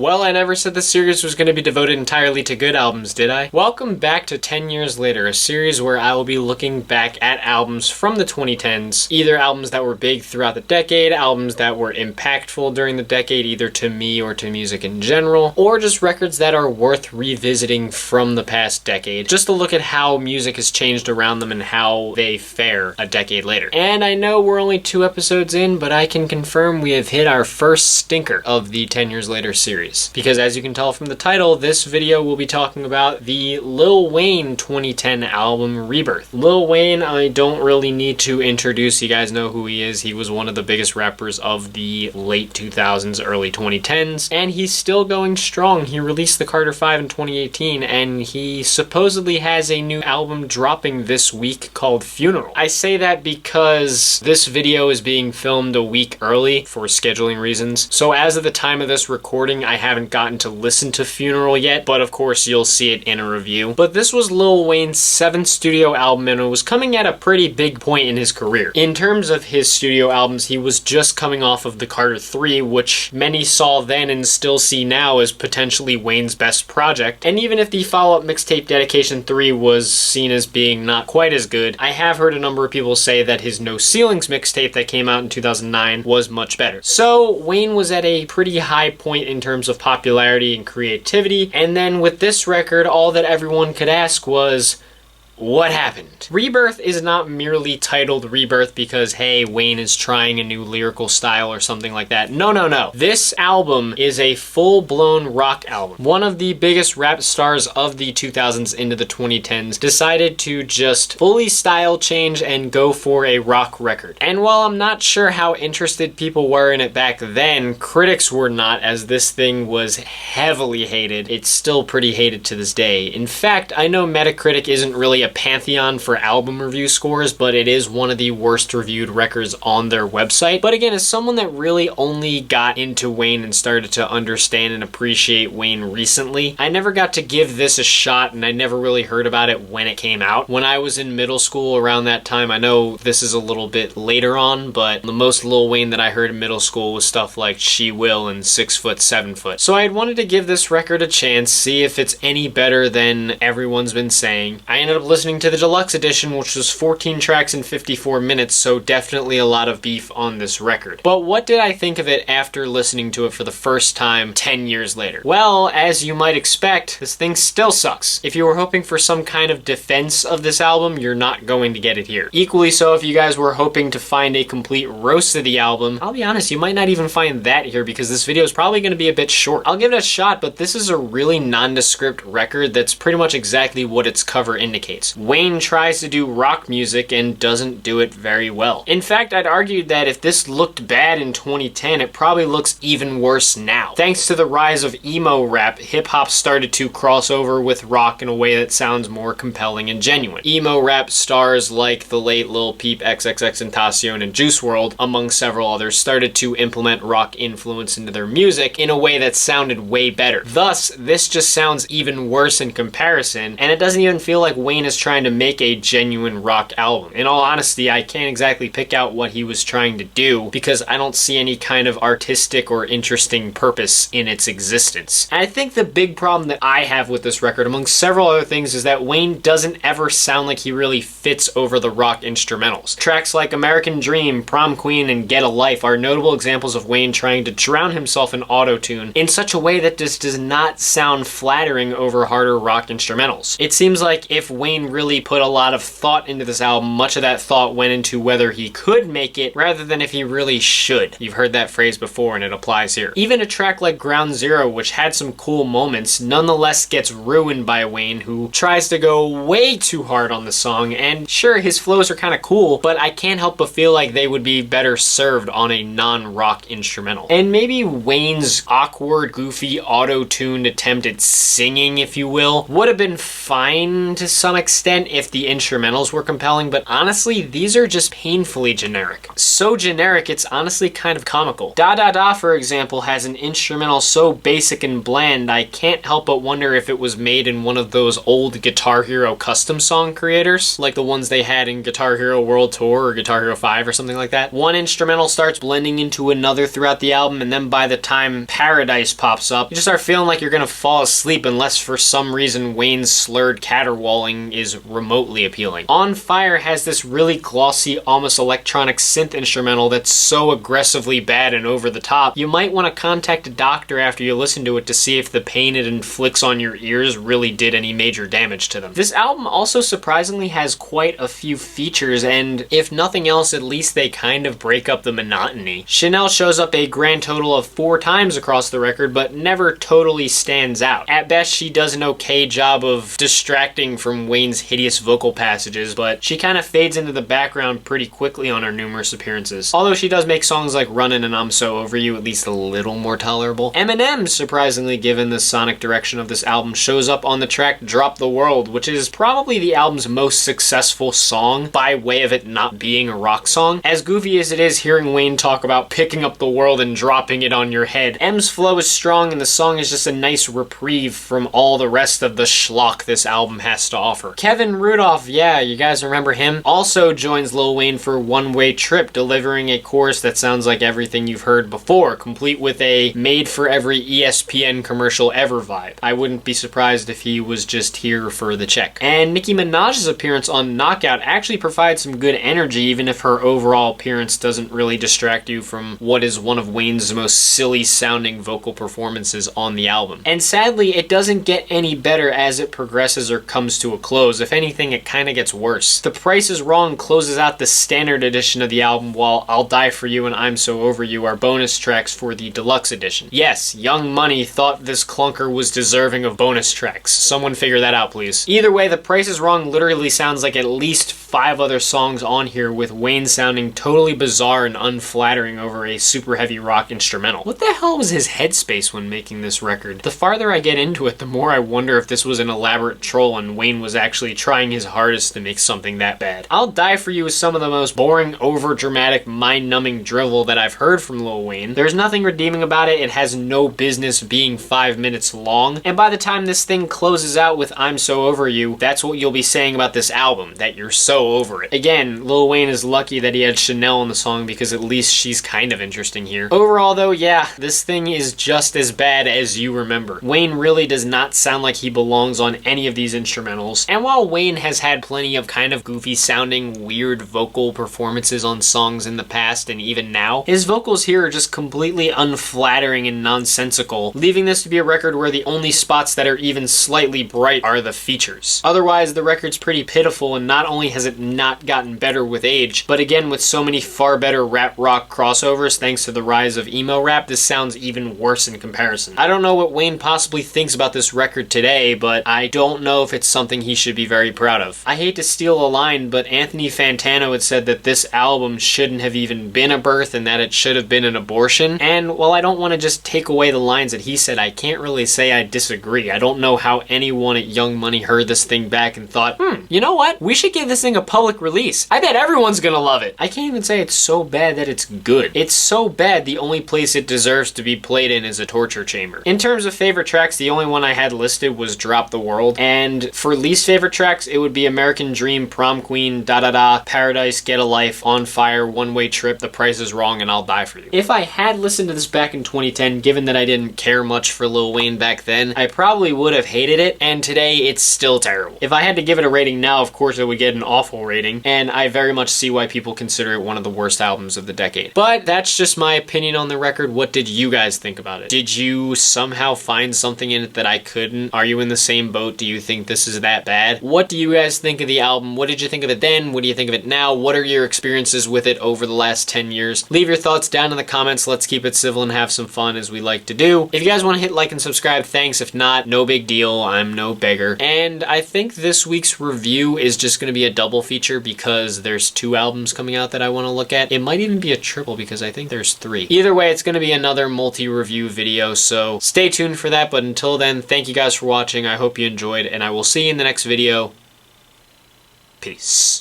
Well, I never said this series was going to be devoted entirely to good albums, did I? Welcome back to 10 Years Later, a series where I will be looking back at albums from the 2010s, either albums that were big throughout the decade, albums that were impactful during the decade, either to me or to music in general, or just records that are worth revisiting from the past decade, just to look at how music has changed around them and how they fare a decade later. And I know we're only 2 episodes in, but I can confirm we have hit our first stinker of the 10 Years Later series. Because as you can tell from the title, this video will be talking about the Lil Wayne 2010 album Rebirth. Lil Wayne, I don't really need to introduce. You guys know who he is. He was one of the biggest rappers of the late 2000s, early 2010s, and he's still going strong. He released the Carter 5 in 2018, and he supposedly has a new album dropping this week called Funeral. I say that because this video is being filmed a week early for scheduling reasons. So as of the time of this recording, I haven't gotten to listen to Funeral yet, but of course you'll see it in a review. But this was Lil Wayne's 7th studio album, and it was coming at a pretty big point in his career. In terms of his studio albums, he was just coming off of the Carter 3, which many saw then and still see now as potentially Wayne's best project. And even if the follow-up mixtape Dedication 3 was seen as being not quite as good, I have heard a number of people say that his No Ceilings mixtape that came out in 2009 was much better. So Wayne was at a pretty high point in terms of popularity and creativity, and then with this record, all that everyone could ask was, what happened? Rebirth is not merely titled Rebirth because, hey, Wayne is trying a new lyrical style or something like that. No, no, no. This album is a full-blown rock album. One of the biggest rap stars of the 2000s into the 2010s decided to just fully style change and go for a rock record. And while I'm not sure how interested people were in it back then, critics were not, as this thing was heavily hated. It's still pretty hated to this day. In fact, I know Metacritic isn't really a pantheon for album review scores, but it is one of the worst reviewed records on their website. But again, as someone that really only got into Wayne and started to understand and appreciate Wayne recently, I never got to give this a shot, and I never really heard about it when it came out. When I was in middle school around that time, I know this is a little bit later on, but the most Lil Wayne that I heard in middle school was stuff like She Will and 6 Foot, 7 Foot. So I had wanted to give this record a chance, see if it's any better than everyone's been saying. I ended up listening to the deluxe edition, which was 14 tracks in 54 minutes, so definitely a lot of beef on this record. But what did I think of it after listening to it for the first time 10 years later? Well, as you might expect, this thing still sucks. If you were hoping for some kind of defense of this album, you're not going to get it here. Equally so, if you guys were hoping to find a complete roast of the album, I'll be honest, you might not even find that here because this video is probably going to be a bit short. I'll give it a shot, but this is a really nondescript record that's pretty much exactly what its cover indicates. Wayne tries to do rock music and doesn't do it very well. In fact, I'd argue that if this looked bad in 2010, it probably looks even worse now. Thanks to the rise of emo rap, hip-hop started to cross over with rock in a way that sounds more compelling and genuine. Emo rap stars like the late Lil Peep, XXXTentacion, and Juice WRLD, among several others, started to implement rock influence into their music in a way that sounded way better. Thus, this just sounds even worse in comparison, and it doesn't even feel like Wayne is trying to make a genuine rock album. In all honesty, I can't exactly pick out what he was trying to do because I don't see any kind of artistic or interesting purpose in its existence. And I think the big problem that I have with this record, among several other things, is that Wayne doesn't ever sound like he really fits over the rock instrumentals. Tracks like American Dream, Prom Queen, and Get a Life are notable examples of Wayne trying to drown himself in auto-tune in such a way that just does not sound flattering over harder rock instrumentals. It seems like if Wayne really put a lot of thought into this album, much of that thought went into whether he could make it rather than if he really should. You've heard that phrase before and it applies here. Even a track like Ground Zero, which had some cool moments, nonetheless gets ruined by Wayne, who tries to go way too hard on the song, and sure, his flows are kind of cool, but I can't help but feel like they would be better served on a non-rock instrumental. And maybe Wayne's awkward, goofy, auto-tuned attempt at singing, if you will, would have been fine to some extent, extent if the instrumentals were compelling, but honestly, these are just painfully generic. So generic, it's honestly kind of comical. Da Da Da, for example, has an instrumental so basic and bland, I can't help but wonder if it was made in one of those old Guitar Hero custom song creators, like the ones they had in Guitar Hero World Tour or Guitar Hero 5 or something like that. One instrumental starts blending into another throughout the album, and then by the time Paradice pops up, you just start feeling like you're gonna fall asleep unless for some reason Wayne's slurred caterwauling is remotely appealing. On Fire has this really glossy, almost electronic synth instrumental that's so aggressively bad and over the top, you might want to contact a doctor after you listen to it to see if the pain it inflicts on your ears really did any major damage to them. This album also surprisingly has quite a few features, and if nothing else, at least they kind of break up the monotony. Chanel shows up a grand total of 4 times across the record, but never totally stands out. At best, she does an okay job of distracting from Wayne's hideous vocal passages, but she kind of fades into the background pretty quickly on her numerous appearances. Although she does make songs like Runnin' and I'm So Over You at least a little more tolerable. Eminem, surprisingly given the sonic direction of this album, shows up on the track Drop the World, which is probably the album's most successful song by way of it not being a rock song. As goofy as it is hearing Wayne talk about picking up the world and dropping it on your head, M's flow is strong and the song is just a nice reprieve from all the rest of the schlock this album has to offer. Kevin Rudolph, yeah, you guys remember him, also joins Lil Wayne for One Way Trip, delivering a chorus that sounds like everything you've heard before, complete with a made for every ESPN commercial ever vibe. I wouldn't be surprised if he was just here for the check. And Nicki Minaj's appearance on Knockout actually provides some good energy, even if her overall appearance doesn't really distract you from what is one of Wayne's most silly sounding vocal performances on the album. And sadly, it doesn't get any better as it progresses or comes to a close. If anything, it kind of gets worse. The Price is Wrong closes out the standard edition of the album, while I'll Die For You and I'm So Over You are bonus tracks for the deluxe edition. Yes, Young Money thought this clunker was deserving of bonus tracks. Someone figure that out, please. Either way, The Price is Wrong literally sounds like at least 5 other songs on here, with Wayne sounding totally bizarre and unflattering over a super heavy rock instrumental. What the hell was his headspace when making this record? The farther I get into it, the more I wonder if this was an elaborate troll and Wayne was actually trying his hardest to make something that bad. I'll Die For You is some of the most boring, over-dramatic, mind-numbing drivel that I've heard from Lil Wayne. There's nothing redeeming about it, it has no business being 5 minutes long, and by the time this thing closes out with I'm So Over You, that's what you'll be saying about this album, that you're so over it. Again, Lil Wayne is lucky that he had Chanel in the song because at least she's kind of interesting here. Overall though, yeah, this thing is just as bad as you remember. Wayne really does not sound like he belongs on any of these instrumentals, and while Wayne has had plenty of kind of goofy sounding, weird vocal performances on songs in the past and even now, his vocals here are just completely unflattering and nonsensical, leaving this to be a record where the only spots that are even slightly bright are the features. Otherwise, the record's pretty pitiful, and not only has it not gotten better with age, but again with so many far better rap rock crossovers thanks to the rise of emo rap, this sounds even worse in comparison. I don't know what Wayne possibly thinks about this record today, but I don't know if it's something he should be very proud of. I hate to steal a line, but Anthony Fantano had said that this album shouldn't have even been a birth and that it should have been an abortion, and while I don't want to just take away the lines that he said, I can't really say I disagree. I don't know how anyone at Young Money heard this thing back and thought, you know what? We should give this thing a public release. I bet everyone's gonna love it. I can't even say it's so bad that it's good. It's so bad the only place it deserves to be played in is a torture chamber. In terms of favorite tracks, the only one I had listed was Drop the World, and for least favorite tracks, it would be American Dream, Prom Queen, Da Da Da, Paradise, Get a Life, On Fire, One Way Trip, The Price is Wrong, and I'll Die For You. If I had listened to this back in 2010, given that I didn't care much for Lil Wayne back then, I probably would have hated it, and today it's still terrible. If I had to give it a rating now, of course it would get an awful rating, and I very much see why people consider it one of the worst albums of the decade. But that's just my opinion on the record. What did you guys think about it? Did you somehow find something in it that I couldn't? Are you in the same boat? Do you think this is that bad? What do you guys think of the album? What did you think of it then? What do you think of it now? What are your experiences with it over the last 10 years? Leave your thoughts down in the comments. Let's keep it civil and have some fun as we like to do. If you guys want to hit like and subscribe, thanks. If not, no big deal. I'm no beggar. And I think this week's review is just going to be a double feature because there's 2 albums coming out that I want to look at. It might even be a triple because I think there's 3. Either way, it's going to be another multi-review video, so stay tuned for that. But until then, thank you guys for watching. I hope you enjoyed, and I will see you in the next video. Peace.